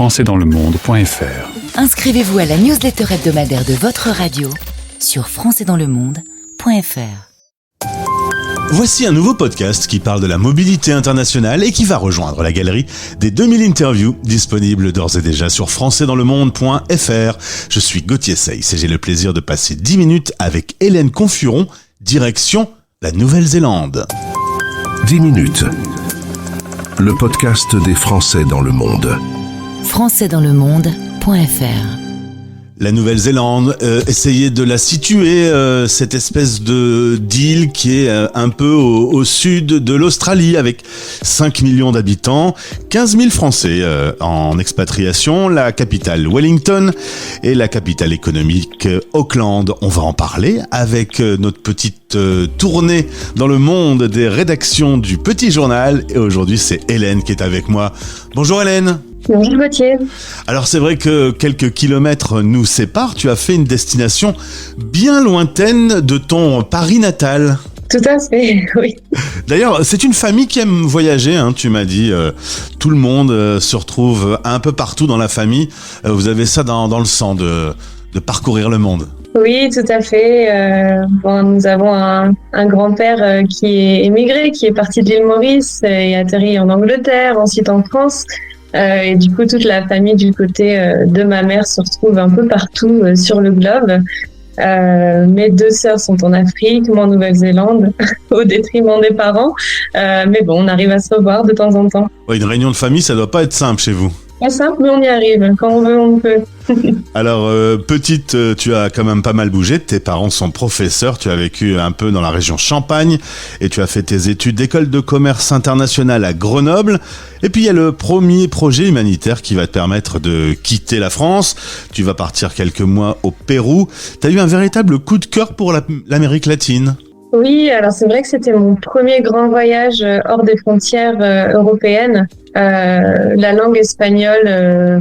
françaisdanslemonde.fr. Inscrivez-vous à la newsletter hebdomadaire de votre radio sur françaisdanslemonde.fr. Voici un nouveau podcast qui parle de la mobilité internationale et qui va rejoindre la galerie des 2000 interviews disponibles d'ores et déjà sur françaisdanslemonde.fr. Je suis Gauthier Seyss et j'ai le plaisir de passer 10 minutes avec Hélène Confuron, direction la Nouvelle-Zélande. 10 minutes. Le podcast des Français dans le monde. françaisdanslemonde.fr. La Nouvelle-Zélande, essayer de la situer, cette espèce d'île qui est un peu au sud de l'Australie, avec 5 millions d'habitants, 15 000 Français en expatriation, la capitale Wellington et la capitale économique Auckland. On va en parler avec notre petite tournée dans le monde des rédactions du Petit Journal. Et aujourd'hui, c'est Hélène qui est avec moi. Bonjour Hélène. Bonjour Gauthier. Alors c'est vrai que quelques kilomètres nous séparent, tu as fait une destination bien lointaine de ton Paris natal. Tout à fait, oui. D'ailleurs, c'est une famille qui aime voyager, hein, tu m'as dit. Tout le monde se retrouve un peu partout dans la famille. Vous avez ça dans le sang de parcourir le monde. Oui, tout à fait. Nous avons un grand-père qui est émigré, qui est parti de l'île Maurice et atterri en Angleterre, ensuite en France. Et du coup, toute la famille du côté de ma mère se retrouve un peu partout sur le globe. Mes 2 sœurs sont en Afrique, moi en Nouvelle-Zélande, au détriment des parents. Mais bon, on arrive à se revoir de temps en temps. Ouais, une réunion de famille, ça doit pas être simple chez vous. Pas simple, mais on y arrive. Quand on veut, on peut. Alors, petite, tu as quand même pas mal bougé. Tes parents sont professeurs. Tu as vécu un peu dans la région Champagne et tu as fait tes études d'école de commerce international à Grenoble. Et puis, il y a le premier projet humanitaire qui va te permettre de quitter la France. Tu vas partir quelques mois au Pérou. Tu as eu un véritable coup de cœur pour l'Amérique latine. Oui, alors c'est vrai que c'était mon premier grand voyage hors des frontières européennes. La langue espagnole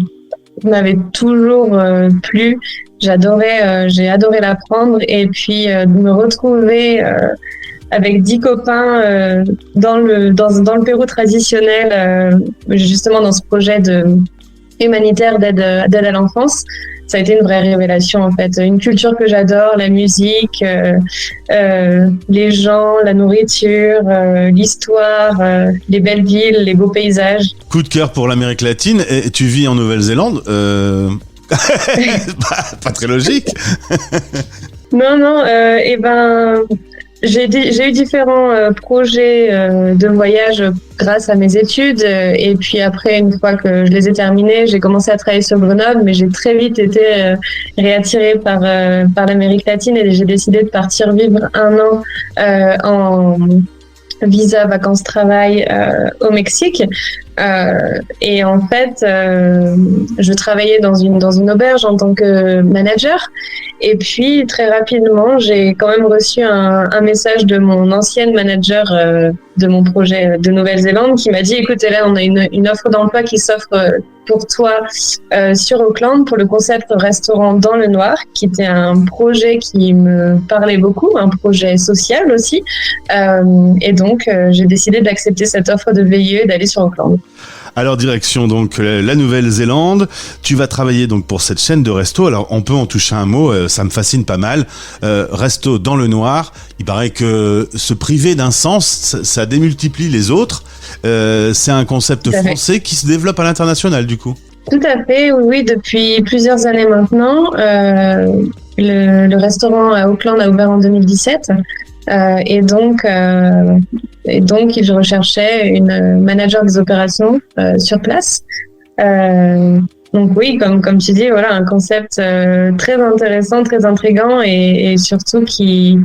m'avait toujours plu. J'ai adoré l'apprendre et puis de me retrouver avec 10 copains dans le Pérou traditionnel, justement dans ce projet humanitaire d'aide à l'enfance. Ça a été une vraie révélation en fait. Une culture que j'adore, la musique, les gens, la nourriture, l'histoire, les belles villes, les beaux paysages. Coup de cœur pour l'Amérique latine et tu vis en Nouvelle-Zélande pas très logique. Non, j'ai eu différents projets de voyage grâce à mes études et puis après, une fois que je les ai terminés, j'ai commencé à travailler sur Grenoble, mais j'ai très vite été réattirée par l'Amérique latine et j'ai décidé de partir vivre 1 an en visa vacances-travail au Mexique. Et en fait, je travaillais dans une auberge en tant que manager. Et puis, très rapidement, j'ai quand même reçu un message de mon ancienne manager de mon projet de Nouvelle-Zélande qui m'a dit « Écoute, Hélène, on a une offre d'emploi qui s'offre pour toi sur Auckland pour le concept restaurant dans le noir, qui était un projet qui me parlait beaucoup, un projet social aussi. Et donc, j'ai décidé d'accepter cette offre de VIE et d'aller sur Auckland. » Alors direction donc la Nouvelle-Zélande, tu vas travailler donc pour cette chaîne de resto. Alors on peut en toucher un mot, ça me fascine pas mal. Resto dans le noir, il paraît que se priver d'un sens, ça démultiplie les autres. C'est un concept français qui se développe à l'international du coup. Tout à fait, oui, depuis plusieurs années maintenant. Le restaurant à Auckland a ouvert en 2017. Et donc, je recherchais une manager des opérations sur place. Donc oui, comme tu dis, voilà, un concept très intéressant, très intriguant et surtout qui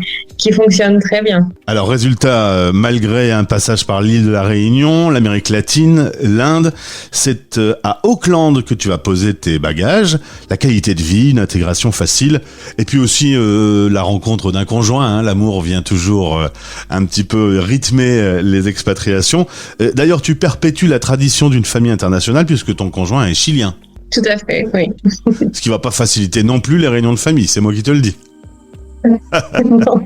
fonctionne très bien. Alors résultat, malgré un passage par l'île de la Réunion, l'Amérique latine, l'Inde, c'est à Auckland que tu vas poser tes bagages, la qualité de vie, une intégration facile, et puis aussi la rencontre d'un conjoint, hein, l'amour vient toujours un petit peu rythmer les expatriations. D'ailleurs, tu perpétues la tradition d'une famille internationale puisque ton conjoint est chilien. Tout à fait, oui. Ce qui va pas faciliter non plus les réunions de famille, c'est moi qui te le dis. Non.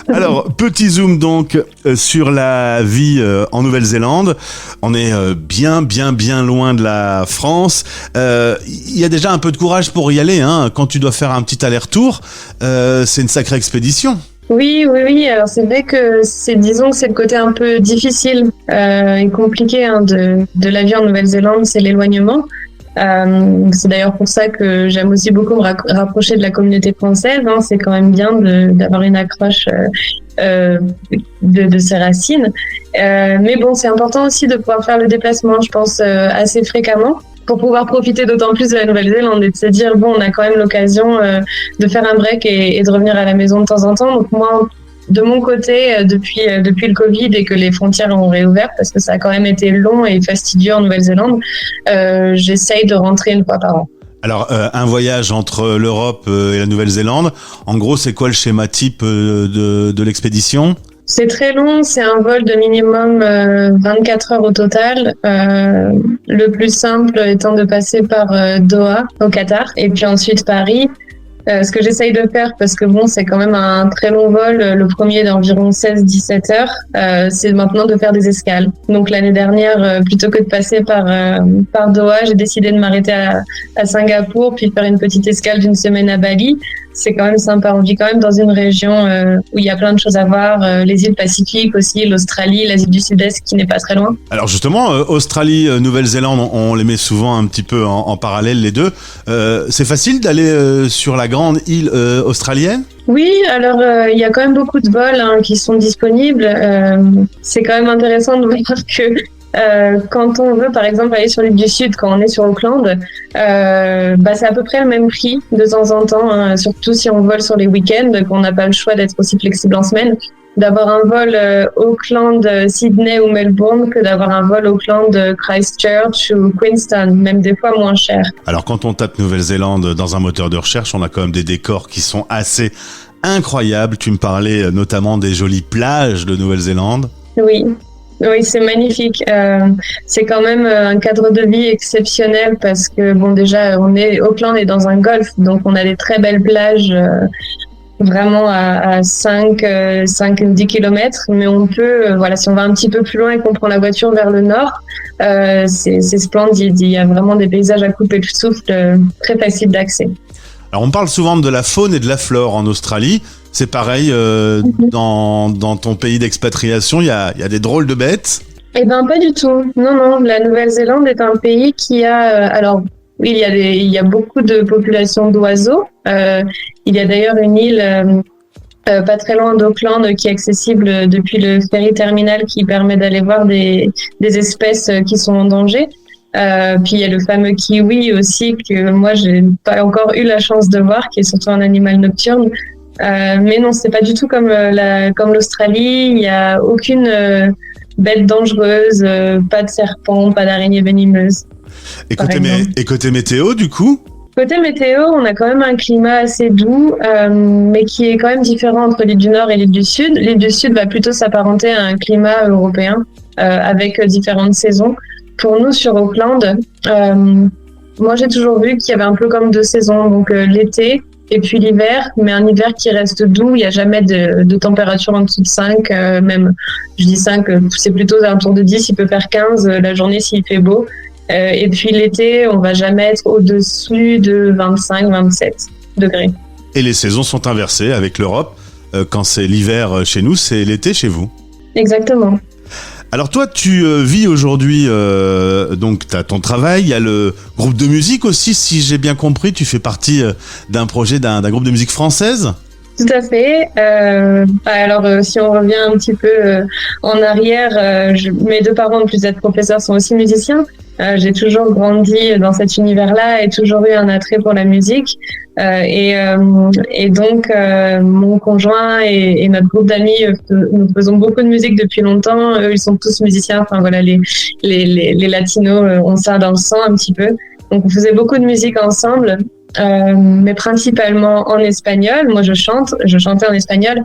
Alors, petit zoom donc sur la vie en Nouvelle-Zélande. On est bien loin de la France. Il y a déjà un peu de courage pour y aller, hein. Quand tu dois faire un petit aller-retour, c'est une sacrée expédition. Oui. Alors c'est vrai que disons que c'est le côté un peu difficile et compliqué de la vie en Nouvelle-Zélande, c'est l'éloignement. C'est d'ailleurs pour ça que j'aime aussi beaucoup me rapprocher de la communauté française, hein. C'est quand même bien d'avoir une accroche de ses racines. Mais bon, c'est important aussi de pouvoir faire le déplacement, je pense, assez fréquemment, pour pouvoir profiter d'autant plus de la Nouvelle-Zélande et de se dire, bon, on a quand même l'occasion de faire un break et de revenir à la maison de temps en temps. Donc moi, de mon côté, depuis le Covid et que les frontières ont réouvert, parce que ça a quand même été long et fastidieux en Nouvelle-Zélande, j'essaye de rentrer une fois par an. Alors, un voyage entre l'Europe et la Nouvelle-Zélande, en gros, c'est quoi le schéma type de l'expédition ? C'est très long, c'est un vol de minimum 24 heures au total. Le plus simple étant de passer par Doha, au Qatar, et puis ensuite Paris. Ce que j'essaye de faire, parce que bon, c'est quand même un très long vol, le premier d'environ 16-17 heures, c'est maintenant de faire des escales. Donc l'année dernière, plutôt que de passer par Doha, j'ai décidé de m'arrêter à Singapour, puis de faire une petite escale d'une semaine à Bali. C'est quand même sympa, on vit quand même dans une région où il y a plein de choses à voir, les îles Pacifiques aussi, l'Australie, l'Asie du Sud-Est qui n'est pas très loin. Alors justement, Australie, Nouvelle-Zélande, on les met souvent un petit peu en parallèle les deux. C'est facile d'aller sur la grande île australienne ? Oui, alors il y a quand même beaucoup de vols qui sont disponibles. C'est quand même intéressant de voir que quand on veut par exemple aller sur l'île du Sud, quand on est sur Auckland, c'est à peu près le même prix de temps en temps, hein, surtout si on vole sur les week-ends, qu'on n'a pas le choix d'être aussi flexible en semaine, d'avoir un vol Auckland, Sydney ou Melbourne que d'avoir un vol Auckland, Christchurch ou Queenstown, même des fois moins cher. Alors quand on tape Nouvelle-Zélande dans un moteur de recherche, on a quand même des décors qui sont assez incroyables. Tu me parlais notamment des jolies plages de Nouvelle-Zélande. Oui, c'est magnifique. C'est quand même un cadre de vie exceptionnel parce que bon, déjà, Auckland est dans un golfe, donc on a des très belles plages, vraiment à 5-10 km. Mais on peut, si on va un petit peu plus loin et qu'on prend la voiture vers le nord, c'est splendide. Il y a vraiment des paysages à couper le souffle, très facile d'accès. Alors on parle souvent de la faune et de la flore en Australie. C'est pareil dans ton pays d'expatriation, il y a des drôles de bêtes. Eh ben pas du tout. Non, la Nouvelle-Zélande est un pays qui a il y a beaucoup de populations d'oiseaux. Il y a d'ailleurs une île pas très loin d'Auckland qui est accessible depuis le ferry terminal qui permet d'aller voir des espèces qui sont en danger. Puis il y a le fameux kiwi aussi que moi j'ai pas encore eu la chance de voir, qui est surtout un animal nocturne. Mais non, c'est pas du tout comme l'Australie. Il y a aucune bête dangereuse, pas de serpent, pas d'araignée venimeuse. Et côté météo, du coup ? Côté météo, on a quand même un climat assez doux, mais qui est quand même différent entre l'île du Nord et l'île du Sud. L'île du Sud va plutôt s'apparenter à un climat européen, avec différentes saisons. Pour nous, sur Auckland, moi j'ai toujours vu qu'il y avait un peu comme deux saisons, donc l'été et puis l'hiver, mais un hiver qui reste doux, il n'y a jamais de température en dessous de 5, même, je dis 5, c'est plutôt à un tour de 10, il peut faire 15 la journée s'il fait beau. Et puis l'été, on va jamais être au-dessus de 25-27 degrés. Et les saisons sont inversées avec l'Europe. Quand c'est l'hiver chez nous, c'est l'été chez vous. Exactement. Alors toi, tu vis aujourd'hui, donc tu as ton travail, il y a le groupe de musique aussi, si j'ai bien compris, tu fais partie d'un projet d'un groupe de musique française ? Tout à fait. Si on revient un petit peu en arrière, mes deux parents, en plus d'être professeurs, sont aussi musiciens. J'ai toujours grandi dans cet univers-là et toujours eu un attrait pour la musique. Et donc, mon conjoint et notre groupe d'amis, nous faisons beaucoup de musique depuis longtemps. Eux, ils sont tous musiciens. Enfin voilà, les latinos ont ça dans le sang un petit peu. Donc, on faisait beaucoup de musique ensemble. Mais principalement en espagnol. Moi, je chantais en espagnol.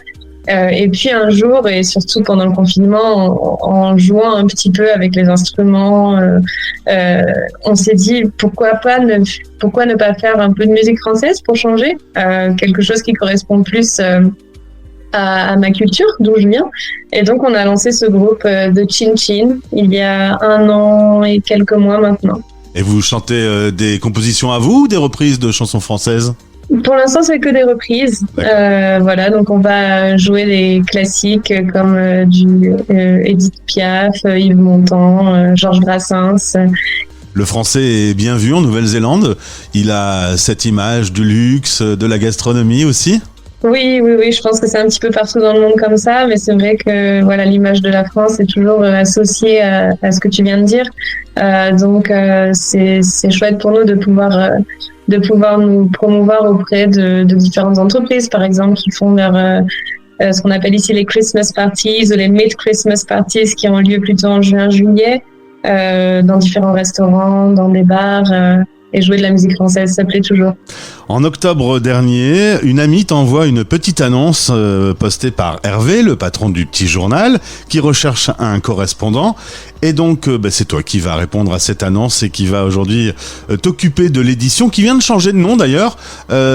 Et puis un jour, et surtout pendant le confinement, en jouant un petit peu avec les instruments, on s'est dit pourquoi ne pas faire un peu de musique française pour changer, quelque chose qui correspond plus à ma culture, d'où je viens. Et donc on a lancé ce groupe de Chin Chin il y a 1 an et quelques mois maintenant. Et vous chantez des compositions à vous ou des reprises de chansons françaises ? Pour l'instant, c'est que des reprises. Voilà, donc on va jouer des classiques comme du Edith Piaf, Yves Montand, Georges Brassens. Le français est bien vu en Nouvelle-Zélande. Il a cette image du luxe, de la gastronomie aussi. Oui, je pense que c'est un petit peu partout dans le monde comme ça, mais c'est vrai que voilà, l'image de la France est toujours associée à ce que tu viens de dire. Donc c'est chouette pour nous de pouvoir nous promouvoir auprès de différentes entreprises, par exemple, qui font ce qu'on appelle ici les Christmas parties ou les mid-Christmas parties qui ont lieu plutôt en juin-juillet, dans différents restaurants, dans des bars, et jouer de la musique française, ça plaît toujours. En octobre dernier, une amie t'envoie une petite annonce postée par Hervé, le patron du petit journal, qui recherche un correspondant. Et donc, c'est toi qui vas répondre à cette annonce et qui va aujourd'hui t'occuper de l'édition, qui vient de changer de nom d'ailleurs.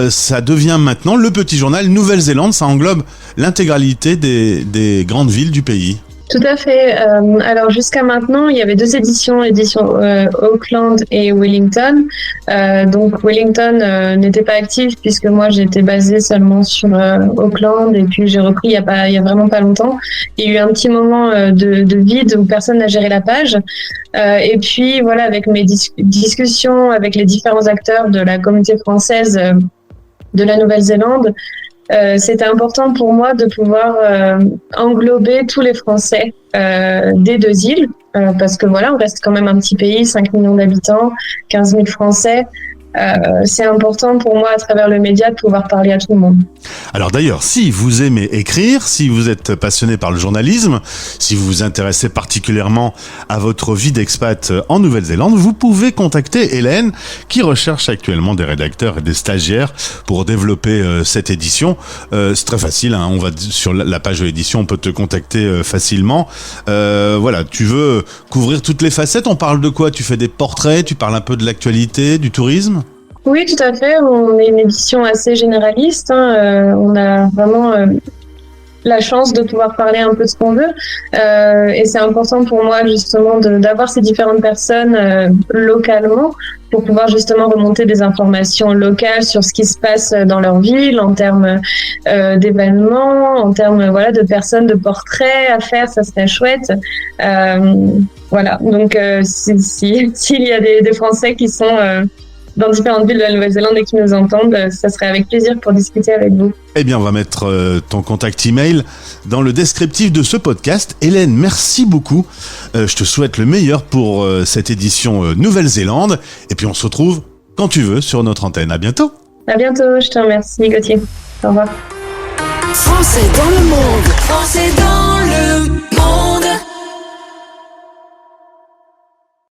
Ça devient maintenant le petit journal Nouvelle-Zélande. Ça englobe l'intégralité des grandes villes du pays. Tout à fait. Alors jusqu'à maintenant, il y avait 2 éditions, l'édition Auckland et Wellington. Donc Wellington n'était pas active puisque moi j'étais basée seulement sur Auckland et puis j'ai repris il y a vraiment pas longtemps. Il y a eu un petit moment de vide où personne n'a géré la page. Et puis voilà, avec mes discussions avec les différents acteurs de la communauté française de la Nouvelle-Zélande, c'était important pour moi de pouvoir englober tous les Français des 2 îles, parce que voilà, on reste quand même un petit pays, 5 millions d'habitants, 15 000 Français. C'est important pour moi à travers le média de pouvoir parler à tout le monde. Alors d'ailleurs, si vous aimez écrire, si vous êtes passionné par le journalisme, si vous vous intéressez particulièrement à votre vie d'expat en Nouvelle-Zélande, vous pouvez contacter Hélène qui recherche actuellement des rédacteurs et des stagiaires pour développer cette édition. C'est très facile, hein, on va sur la page de l'édition, on peut te contacter facilement. Voilà, tu veux couvrir toutes les facettes, on parle de quoi ? Tu fais des portraits, tu parles un peu de l'actualité, du tourisme ? Oui, tout à fait. On est une édition assez généraliste. On a vraiment la chance de pouvoir parler un peu de ce qu'on veut. Et c'est important pour moi justement d'avoir ces différentes personnes localement pour pouvoir justement remonter des informations locales sur ce qui se passe dans leur ville en termes d'événements, en termes de personnes, de portraits à faire, ça serait chouette. Voilà. Donc s'il y a des Français qui sont dans différentes villes de la Nouvelle-Zélande et qui nous entendent, ça serait avec plaisir pour discuter avec vous. Eh bien, on va mettre ton contact email dans le descriptif de ce podcast. Hélène, merci beaucoup. Je te souhaite le meilleur pour cette édition Nouvelle-Zélande. Et puis, on se retrouve quand tu veux sur notre antenne. À bientôt. À bientôt. Je te remercie, Gauthier. Au revoir. Français dans le monde. Français dans